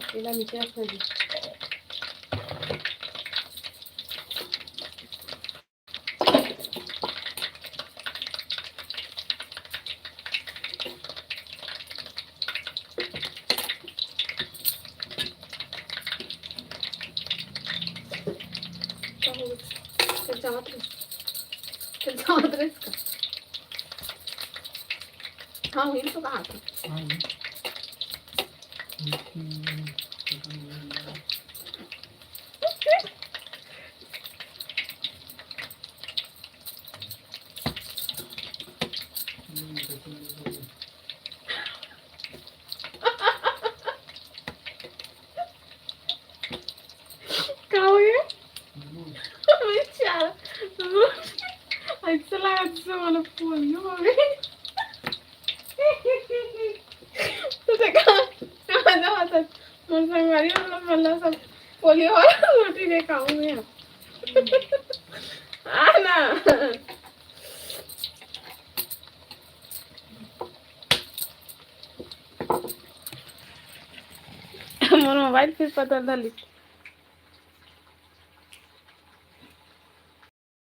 तिला विचारच नाही. त्याच्यावर का हा होईल तो का आता का होईल विचार ऐकला मला फोन तुझं का माझ्या हातात मग संगवारी मला सब पोलिओ मोठी रे खाऊ मी आ ना मोर मोबाईल फिर पता झाली